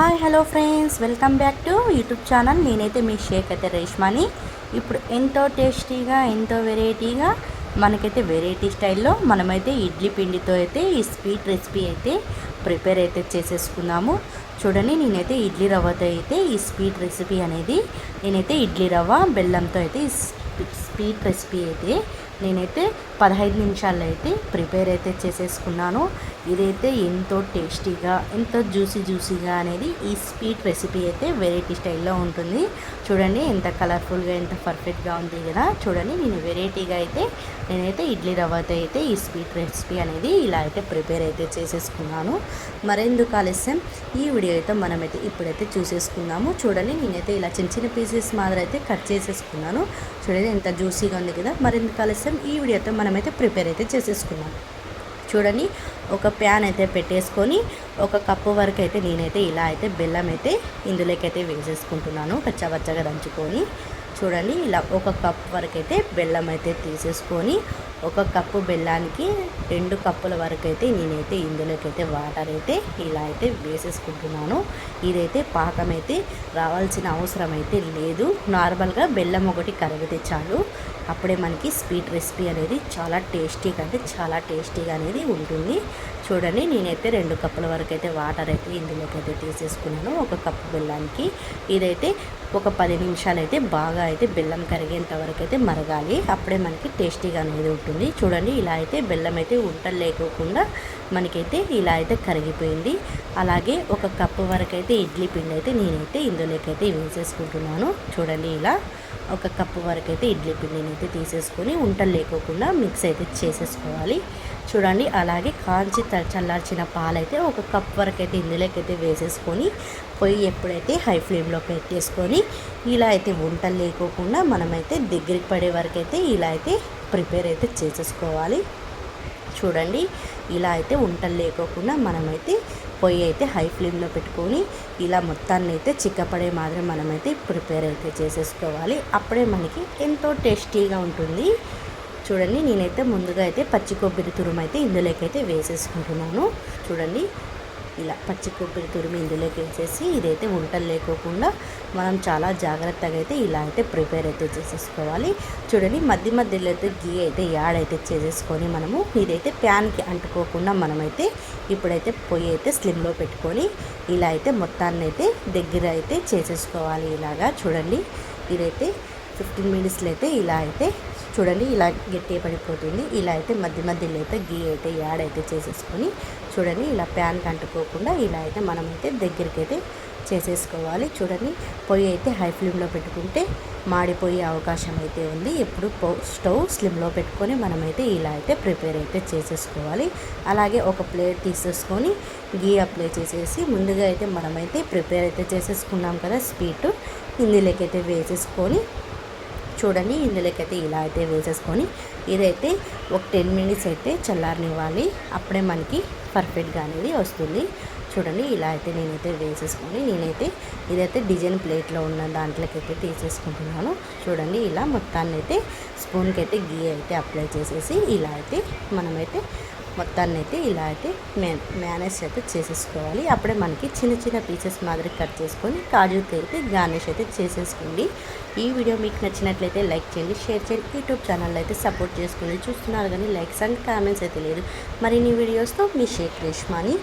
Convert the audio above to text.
Hi hello friends, welcome back to YouTube channel. నేనైతే మీ షేక్ అయితే రేష్మాని. ఇప్పుడు ఎంతో టేస్టీగా ఎంతో వెరైటీగా మనకైతే వెరైటీ స్టైల్లో మనమైతే ఇడ్లీ పిండితో అయితే ఈ స్వీట్ రెసిపీ అయితే ప్రిపేర్ అయితే చేసేసుకున్నాము. చూడండి, నేనైతే ఇడ్లీ రవ్వతో అయితే ఈ స్వీట్ రెసిపీ అనేది నేనైతే ఇడ్లీ రవ్వ బెల్లంతో అయితే ఈ స్వీట్ రెసిపీ అయితే నేనైతే 15 నిమిషాల్లో అయితే ప్రిపేర్ అయితే చేసేసుకున్నాను. ఇదైతే ఎంతో టేస్టీగా ఎంతో జ్యూసీగా అనేది ఈ స్వీట్ రెసిపీ అయితే వెరైటీ స్టైల్లో ఉంటుంది. చూడండి ఎంత కలర్ఫుల్గా ఎంత పర్ఫెక్ట్గా ఉంది కదా. చూడండి, నేను వెరైటీగా అయితే నేనైతే ఇడ్లీ రవ్వతో అయితే ఈ స్వీట్ రెసిపీ అనేది ఇలా అయితే ప్రిపేర్ అయితే చేసేసుకున్నాను. మరెందుకు ఆలస్యం, ఈ వీడియో అయితే మనమైతే ఇప్పుడైతే చూసేసుకున్నాము. చూడండి, నేనైతే ఇలా చిన్న పీసెస్ మాదిరి అయితే కట్ చేసేసుకున్నాను. చూడండి ఎంత జ్యూసీగా ఉంది కదా. మరెందుకు ఆలస్యం, ఈ వీడియోతో మనమైతే ప్రిపేర్ అయితే చేసేసుకున్నాం. చూడండి, ఒక ప్యాన్ అయితే పెట్టేసుకొని ఒక కప్పు వరకు అయితే నేనైతే ఇలా అయితే బెల్లం అయితే ఇందులోకైతే వేసేసుకుంటున్నాను, కచ్చాపచ్చగా దంచుకొని. చూడండి, ఇలా ఒక కప్ వరకు అయితే బెల్లం అయితే తీసేసుకొని ఒక కప్పు బెల్లానికి 2 కప్పుల వరకు అయితే నేనైతే ఇందులోకైతే వాటర్ అయితే ఇలా అయితే వేసేసుకుంటున్నాను. ఇదైతే పాకం అయితే రావాల్సిన అవసరం అయితే లేదు. నార్మల్గా బెల్లం ఒకటి కరిగితే చాలు. అప్పుడే మనకి స్వీట్ రెసిపీ అనేది చాలా టేస్టీగా అంటే చాలా టేస్టీగా అనేది ఉంటుంది. చూడండి, నేనైతే 2 కప్పుల వరకు అయితే వాటర్ అయితే ఇందులోకైతే తీసేసుకున్నాను ఒక కప్పు బెల్లానికి. ఇదైతే ఒక 10 నిమిషాలు అయితే బాగా అయితే బెల్లం కరిగేంత వరకు అయితే మరగాలి. అప్పుడే మనకి టేస్టీగా అనేది ఉంటుంది. చూడండి, ఇలా అయితే బెల్లం అయితే ఉంటలు లేకోకుండా మనకైతే ఇలా అయితే కరిగిపోయింది. అలాగే ఒక కప్పు వరకు అయితే ఇడ్లీ పిండి అయితే నేనైతే ఇందులోకైతే వేసేసుకుంటున్నాను. చూడండి, ఇలా ఒక కప్పు వరకు అయితే ఇడ్లీ పిండిని అయితే తీసేసుకొని ఉంటలు లేకోకుండా మిక్స్ అయితే చేసేసుకోవాలి. చూడండి, అలాగే కాంచి చల్లార్చిన పాలైతే ఒక కప్ వరకు అయితే ఇందులోకైతే వేసేసుకొని పొయ్యి ఎప్పుడైతే హై ఫ్లేమ్లో పెట్టేసుకొని ఇలా అయితే ఉంటలు లేకోకుండా మనమైతే దగ్గరికి పడే వరకు అయితే ఇలా అయితే ప్రిపేర్ అయితే చేసేసుకోవాలి. చూడండి, ఇలా అయితే ఉంటలు లేకోకుండా మనమైతే పొయ్యి అయితే హై ఫ్లేమ్లో పెట్టుకొని ఇలా మొత్తాన్ని అయితే చిక్కపడే మాదిరి మనమైతే ప్రిపేర్ అయితే చేసేసుకోవాలి. అప్పుడే మనకి ఎంతో టేస్టీగా ఉంటుంది. చూడండి, నేనైతే ముందుగా అయితే పచ్చి కొబ్బరి తురుము అయితే ఇందులోకైతే వేసేసుకుంటున్నాను. చూడండి, ఇలా పచ్చి కొబ్బరి తురుము ఇందులోకి వేసేసి ఇదైతే ఉంటలు లేకోకుండా మనం చాలా జాగ్రత్తగా అయితే ఇలా అయితే ప్రిపేర్ అయితే చేసేసుకోవాలి. చూడండి, మధ్యలో అయితే గీ అయితే యాడ్ అయితే చేసేసుకొని మనము ఇదైతే ప్యాన్కి అంటుకోకుండా మనమైతే ఇప్పుడైతే పొయ్యి అయితే స్లిమ్లో పెట్టుకొని ఇలా అయితే మొత్తాన్ని అయితే దగ్గర అయితే చేసేసుకోవాలి. ఇలాగా చూడండి, ఇదైతే 15 మినిట్స్లో అయితే ఇలా అయితే చూడండి ఇలా గట్టిగా పడిపోతుంది. ఇలా అయితే మధ్యలో అయితే గీ అయితే యాడ్ అయితే చేసేసుకొని చూడండి ఇలా ప్యాన్కి అంటుకోకుండా ఇలా అయితే మనమైతే దగ్గరికి అయితే చేసేసుకోవాలి. చూడండి, పొయ్యి అయితే హై ఫ్లేమ్లో పెట్టుకుంటే మాడిపోయే అవకాశం అయితే ఉంది. ఎప్పుడు స్టవ్ స్లిమ్లో పెట్టుకొని మనమైతే ఇలా అయితే ప్రిపేర్ అయితే చేసేసుకోవాలి. అలాగే ఒక ప్లేట్ తీసేసుకొని గీ అప్లై చేసేసి ముందుగా అయితే మనమైతే ప్రిపేర్ అయితే చేసేసుకున్నాం కదా స్వీట్, ఇందులోకైతే వేసేసుకొని చూడండి ఇందులోకైతే ఇలా అయితే వేసేసుకొని ఇదైతే ఒక 10 మినిట్స్ అయితే చల్లారనివ్వాలి. అప్పుడే మనకి పర్ఫెక్ట్గా అనేది వస్తుంది. చూడండి, ఇలా అయితే నేనైతే వేసేసుకొని నేనైతే ఇదైతే డిజైన్ ప్లేట్లో ఉన్న దాంట్లోకి అయితే తీసేసుకుంటున్నాను. చూడండి, ఇలా మొత్తాన్ని అయితే స్పూన్కి అయితే గీ అయితే అప్లై చేసేసి ఇలా అయితే మనమైతే మొత్తాన్ని అయితే ఇలా అయితే మేనేజ్ అయితే చేసేసుకోవాలి. అప్పుడే మనకి చిన్న పీసెస్ మాదిరి కట్ చేసుకొని కాజుతో అయితే గార్నిష్ అయితే చేసేసుకోండి. ఈ వీడియో మీకు నచ్చినట్లయితే లైక్ చేయండి, షేర్ చేయండి. యూట్యూబ్ ఛానల్ అయితే సపోర్ట్ చేసుకోండి. చూస్తున్నారు కానీ లైక్స్ అండ్ కామెంట్స్ అయితే లేదు. మరిన్ని వీడియోస్తో మీ షేక్ రేష్మాని.